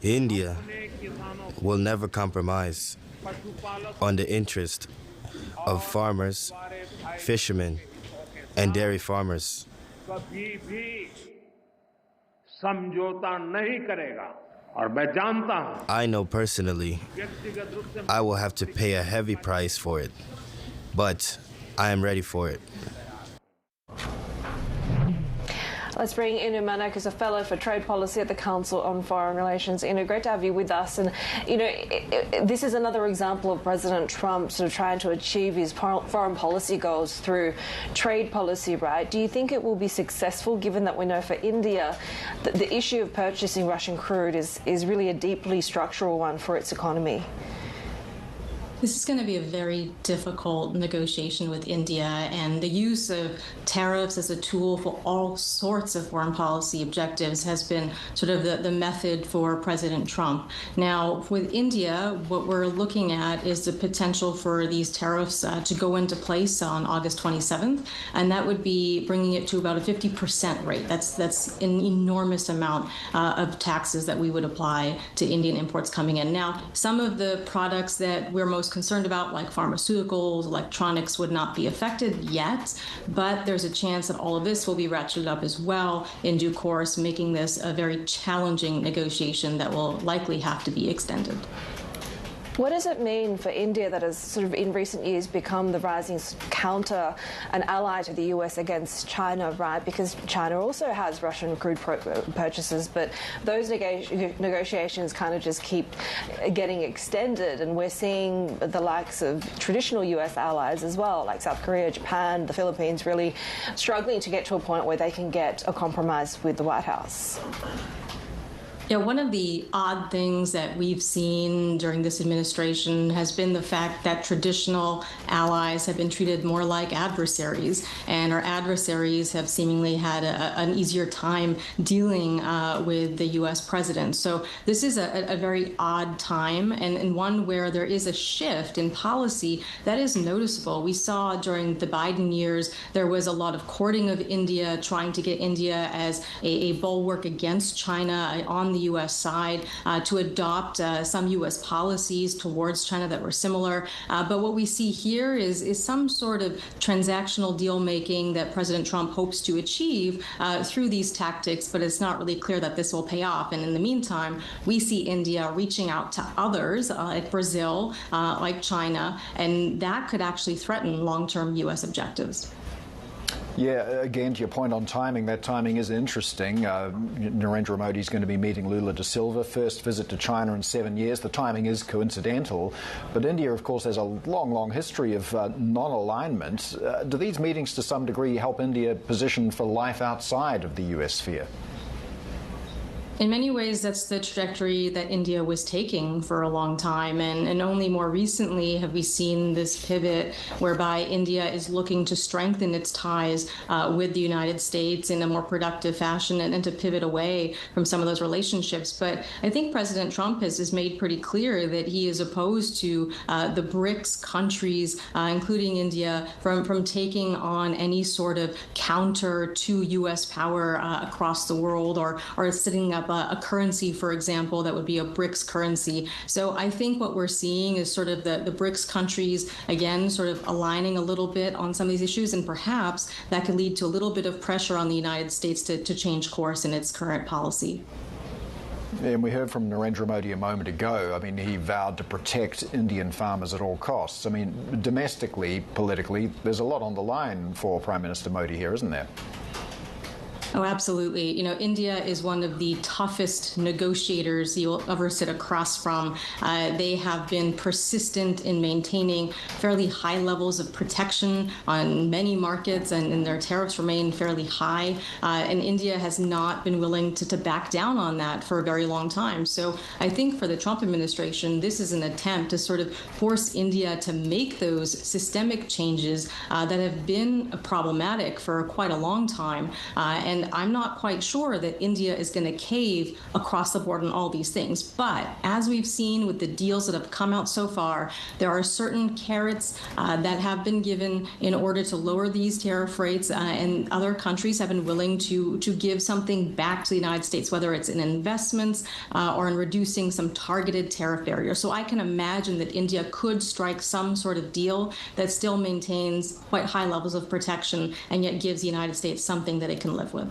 India will never compromise on the interest of farmers, fishermen, and dairy farmers. I know personally I will have to pay a heavy price for it, but I am ready for it. Let's bring Inu Manak, who's a fellow for trade policy at the Council on Foreign Relations. Inu, great to have you with us. And, this is another example of President Trump sort of trying to achieve his foreign policy goals through trade policy, right? Do you think it will be successful, given that we know for India that the issue of purchasing Russian crude is really a deeply structural one for its economy? This is going to be a very difficult negotiation with India, and the use of tariffs as a tool for all sorts of foreign policy objectives has been sort of the method for President Trump. Now, with India, what we're looking at is the potential for these tariffs to go into place on August 27th, and that would be bringing it to about a 50% rate. That's an enormous amount of taxes that we would apply to Indian imports coming in. Now, some of the products that we're most concerned about, like pharmaceuticals, electronics, would not be affected yet, but there's a chance that all of this will be ratcheted up as well in due course, making this a very challenging negotiation that will likely have to be extended. What does it mean for India, that has sort of in recent years become the rising counter, an ally to the US against China, right? Because China also has Russian crude purchases, but those negotiations kind of just keep getting extended, and we're seeing the likes of traditional US allies as well, like South Korea, Japan, the Philippines, really struggling to get to a point where they can get a compromise with the White House. Yeah, one of the odd things that we've seen during this administration has been the fact that traditional allies have been treated more like adversaries, and our adversaries have seemingly had an easier time dealing with the U.S. president. So this is a very odd time, and one where there is a shift in policy that is noticeable. We saw during the Biden years, there was a lot of courting of India, trying to get India as a bulwark against China on the U.S. side, to adopt some U.S. policies towards China that were similar. But what we see here is some sort of transactional deal making that President Trump hopes to achieve through these tactics, but it's not really clear that this will pay off. And in the meantime, we see India reaching out to others like Brazil, like China, and that could actually threaten long-term U.S. objectives. Yeah, again, to your point on timing, that timing is interesting. Narendra Modi is going to be meeting Lula da Silva, first visit to China in 7 years. The timing is coincidental. But India, of course, has a long, long history of non-alignment. Do these meetings to some degree help India position for life outside of the U.S. sphere? In many ways, that's the trajectory that India was taking for a long time. And only more recently have we seen this pivot whereby India is looking to strengthen its ties with the United States in a more productive fashion and to pivot away from some of those relationships. But I think President Trump has made pretty clear that he is opposed to the BRICS countries, including India, from taking on any sort of counter to U.S. power across the world, or setting up a currency, for example, that would be a BRICS currency. So I think what we're seeing is sort of the BRICS countries, again, sort of aligning a little bit on some of these issues, and perhaps that could lead to a little bit of pressure on the United States to change course in its current policy. And we heard from Narendra Modi a moment ago. I mean, he vowed to protect Indian farmers at all costs. I mean, domestically, politically, there's a lot on the line for Prime Minister Modi here, isn't there? Oh, absolutely. You know, India is one of the toughest negotiators you'll ever sit across from. They have been persistent in maintaining fairly high levels of protection on many markets, and their tariffs remain fairly high. And India has not been willing to back down on that for a very long time. So I think for the Trump administration, this is an attempt to sort of force India to make those systemic changes that have been problematic for quite a long time. And And I'm not quite sure that India is going to cave across the board on all these things. But as we've seen with the deals that have come out so far, there are certain carrots that have been given in order to lower these tariff rates, and other countries have been willing to give something back to the United States, whether it's in investments or in reducing some targeted tariff barriers. So I can imagine that India could strike some sort of deal that still maintains quite high levels of protection and yet gives the United States something that it can live with.